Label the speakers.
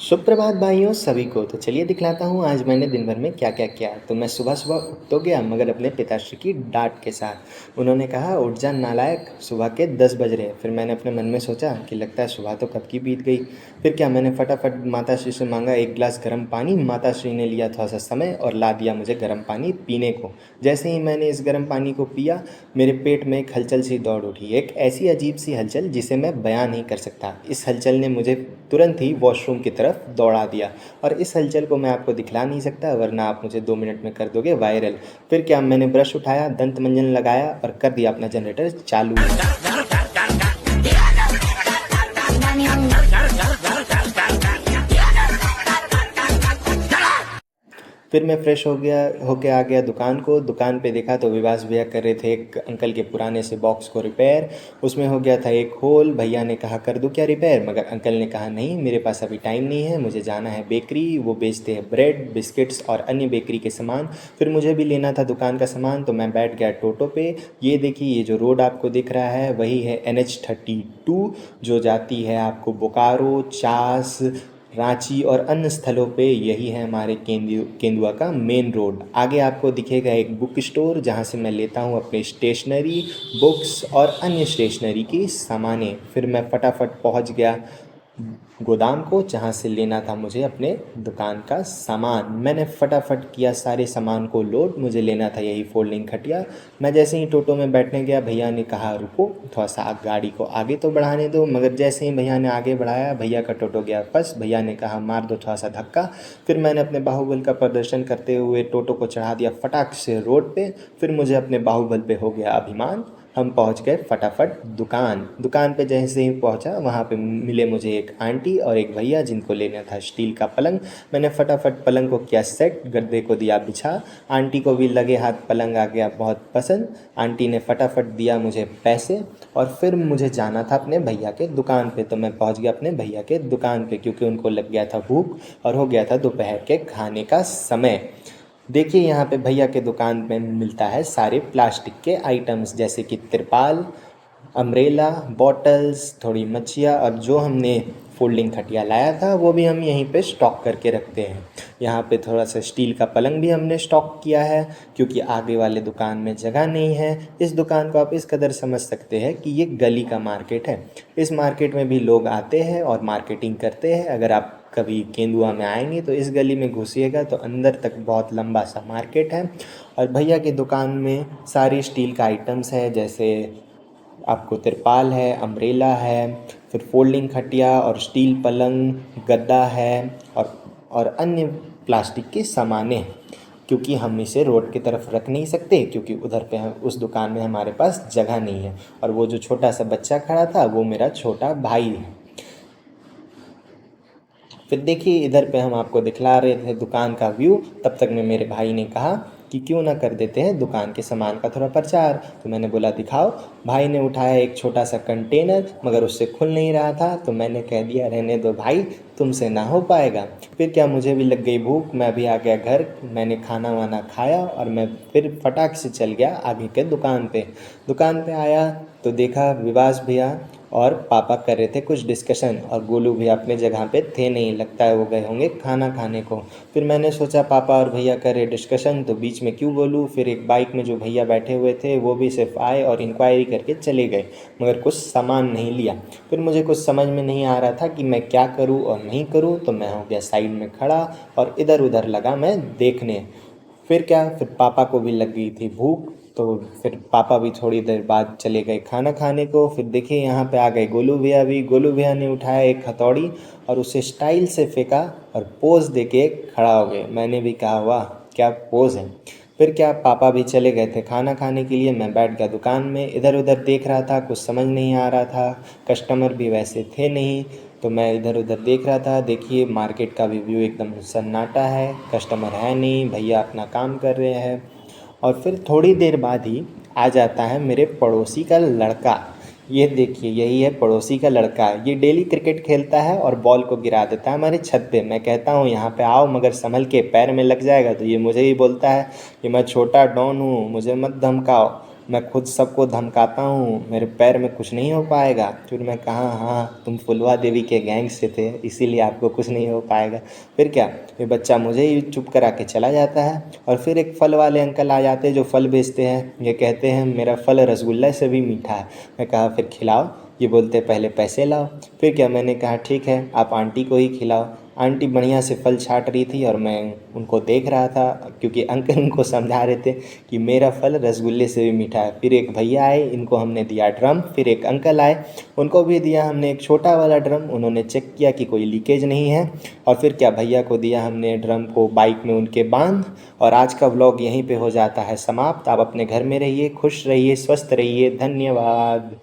Speaker 1: सुप्रभात भाइयों सभी को। तो चलिए दिखलाता हूँ आज मैंने दिन भर में क्या क्या किया। तो मैं सुबह सुबह उठ तो गया मगर अपने पिताश्री की डांट के साथ। उन्होंने कहा उठ जा नालायक, सुबह के 10 बज रहे। फिर मैंने अपने मन में सोचा कि लगता है सुबह तो कब की बीत गई। फिर क्या, मैंने फटाफट माताश्री से मांगा एक गिलास गर्म पानी। माताश्री ने लिया थोड़ा सा समय और ला दिया मुझे गर्म पानी पीने को। जैसे ही मैंने इस गर्म पानी को पिया, मेरे पेट में एक हलचल सी दौड़ उठी, एक ऐसी अजीब सी हलचल जिसे मैं बयान नहीं कर सकता। इस हलचल ने मुझे तुरंत ही वॉशरूम की तरफ दौड़ा दिया और इस हलचल को मैं आपको दिखला नहीं सकता, वरना आप मुझे 2 मिनट में कर दोगे वायरल। फिर क्या, मैंने ब्रश उठाया, दंत मंजन लगाया और कर दिया अपना जनरेटर चालू। फिर मैं फ़्रेश होके आ गया दुकान पे देखा तो विवास भैया कर रहे थे एक अंकल के पुराने से बॉक्स को रिपेयर। उसमें हो गया था एक होल। भैया ने कहा कर दूं क्या रिपेयर, मगर अंकल ने कहा नहीं, मेरे पास अभी टाइम नहीं है, मुझे जाना है बेकरी। वो बेचते हैं ब्रेड, बिस्किट्स और अन्य बेकरी के सामान। फिर मुझे भी लेना था दुकान का सामान, तो मैं बैठ गया टोटो पे। ये देखिए, ये जो रोड आपको दिख रहा है वही है NH 32, जो जाती है आपको बोकारो, चास, रांची और अन्य स्थलों पे। यही है हमारे केंदुआ का मेन रोड। आगे आपको दिखेगा एक बुक स्टोर, जहाँ से मैं लेता हूँ अपनी स्टेशनरी, बुक्स और अन्य स्टेशनरी की सामानें। फिर मैं फटाफट पहुँच गया गोदाम को, जहाँ से लेना था मुझे अपने दुकान का सामान। मैंने फटाफट किया सारे सामान को लोड। मुझे लेना था यही फोल्डिंग खटिया। मैं जैसे ही टोटो में बैठने गया, भैया ने कहा रुको, थोड़ा सा गाड़ी को आगे तो बढ़ाने दो। मगर जैसे ही भैया ने आगे बढ़ाया, भैया का टोटो गया फंस। भैया ने कहा मार दो थोड़ा सा धक्का। फिर मैंने अपने बाहुबल का प्रदर्शन करते हुए टोटो को चढ़ा दिया फटाक से रोड पे। फिर मुझे अपने बाहुबल पे हो गया अभिमान। हम पहुंच गए फटाफट दुकान पे। जैसे ही पहुंचा, वहाँ पे मिले मुझे एक आंटी और एक भैया, जिनको लेना था स्टील का पलंग। मैंने फटाफट पलंग को किया सेट, गद्दे को दिया बिछा। आंटी को भी लगे हाथ पलंग आ गया बहुत पसंद। आंटी ने फटाफट दिया मुझे पैसे और फिर मुझे जाना था अपने भैया के दुकान पे। तो मैं पहुंच गया अपने भैया के दुकान पे, क्योंकि उनको लग गया था भूख और हो गया था दोपहर के खाने का समय। देखिए, यहाँ पे भैया के दुकान में मिलता है सारे प्लास्टिक के आइटम्स, जैसे कि तिरपाल, अम्ब्रेला, बॉटल्स, थोड़ी मच्छियाँ, और जो हमने फोल्डिंग खटिया लाया था वो भी हम यहीं पे स्टॉक करके रखते हैं। यहाँ पे थोड़ा सा स्टील का पलंग भी हमने स्टॉक किया है, क्योंकि आगे वाले दुकान में जगह नहीं है। इस दुकान को आप इस कदर समझ सकते हैं कि ये गली का मार्केट है। इस मार्केट में भी लोग आते हैं और मार्केटिंग करते हैं। अगर आप कभी केंदुआ में आएंगे तो इस गली में घुसिएगा तो अंदर तक बहुत लंबा सा मार्केट है। और भैया की दुकान में सारी स्टील का आइटम्स है, जैसे आपको तिरपाल है, अम्ब्रेला है, फिर फोल्डिंग खटिया और स्टील पलंग, गद्दा है और अन्य प्लास्टिक की सामानें हैं। क्योंकि हम इसे रोड की तरफ रख नहीं सकते, क्योंकि उधर पे हम उस दुकान में हमारे पास जगह नहीं है। और वो जो छोटा सा बच्चा खड़ा था वो मेरा छोटा भाई है। फिर देखिए, इधर पे हम आपको दिखला रहे थे दुकान का व्यू। तब तक में मेरे भाई ने कहा कि क्यों ना कर देते हैं दुकान के सामान का थोड़ा प्रचार। तो मैंने बोला दिखाओ। भाई ने उठाया एक छोटा सा कंटेनर, मगर उससे खुल नहीं रहा था। तो मैंने कह दिया रहने दो भाई, तुमसे ना हो पाएगा। फिर क्या, मुझे भी लग गई भूख। मैं भी आ गया घर, मैंने खाना वाना खाया और मैं फिर फटाक से चल गया आगे के दुकान पे आया तो देखा विवास भैया और पापा कर रहे थे कुछ डिस्कशन, और गोलू भैया अपने जगह पे थे नहीं, लगता है वो गए होंगे खाना खाने को। फिर मैंने सोचा पापा और भैया कर रहे डिस्कशन तो बीच में क्यों बोलूँ। फिर एक बाइक में जो भैया बैठे हुए थे वो भी सिर्फ आए और इंक्वायरी करके चले गए, मगर कुछ सामान नहीं लिया। फिर मुझे कुछ समझ में नहीं आ रहा था कि मैं क्या करूँ और नहीं करूँ, तो मैं हो गया साइड में खड़ा और इधर उधर लगा मैं देखने। फिर क्या, फिर पापा को भी लग गई थी भूख, तो फिर पापा भी थोड़ी देर बाद चले गए खाना खाने को। फिर देखिए, यहाँ पे आ गए गोलू भैया भी। गोलू भैया ने उठाया एक हथौड़ी और उसे स्टाइल से फेंका और पोज देके खड़ा हो गए। मैंने भी कहा वाह क्या पोज है। फिर क्या, पापा भी चले गए थे खाना खाने के लिए। मैं बैठ गया दुकान में, इधर उधर देख रहा था, कुछ समझ नहीं आ रहा था। कस्टमर भी वैसे थे नहीं, तो मैं इधर उधर देख रहा था। देखिए, मार्केट का भी व्यू एकदम सन्नाटा है, कस्टमर है नहीं, भैया अपना काम कर रहे हैं। और फिर थोड़ी देर बाद ही आ जाता है मेरे पड़ोसी का लड़का। ये देखिए, यही है पड़ोसी का लड़का। ये डेली क्रिकेट खेलता है और बॉल को गिरा देता है हमारी छत पे। मैं कहता हूँ यहाँ पे आओ, मगर संभल के, पैर में लग जाएगा। तो ये मुझे ही बोलता है कि मैं छोटा डॉन हूँ, मुझे मत धमकाओ। मैं खुद सबको धमकाता हूँ, मेरे पैर में कुछ नहीं हो पाएगा। फिर मैं कहा हाँ तुम फुलवा देवी के गैंग से थे इसीलिए आपको कुछ नहीं हो पाएगा। फिर क्या, ये बच्चा मुझे ही चुप करा के चला जाता है। और फिर एक फल वाले अंकल आ जाते हैं जो फल बेचते हैं। ये कहते हैं मेरा फल रसगुल्ला से भी मीठा है। मैं कहा फिर खिलाओ। ये बोलते पहले पैसे लाओ। फिर क्या, मैंने कहा ठीक है आप आंटी को ही खिलाओ। आंटी बढ़िया से फल छाँट रही थी और मैं उनको देख रहा था, क्योंकि अंकल उनको समझा रहे थे कि मेरा फल रसगुल्ले से भी मीठा है। फिर एक भैया आए, इनको हमने दिया ड्रम। फिर एक अंकल आए, उनको भी दिया हमने एक छोटा वाला ड्रम। उन्होंने चेक किया कि कोई लीकेज नहीं है। और फिर क्या, भैया को दिया हमने ड्रम को बाइक में उनके बांध। और आज का व्लॉग यहीं पे हो जाता है समाप्त। आप अपने घर में रहिए, खुश रहिए, स्वस्थ रहिए। धन्यवाद।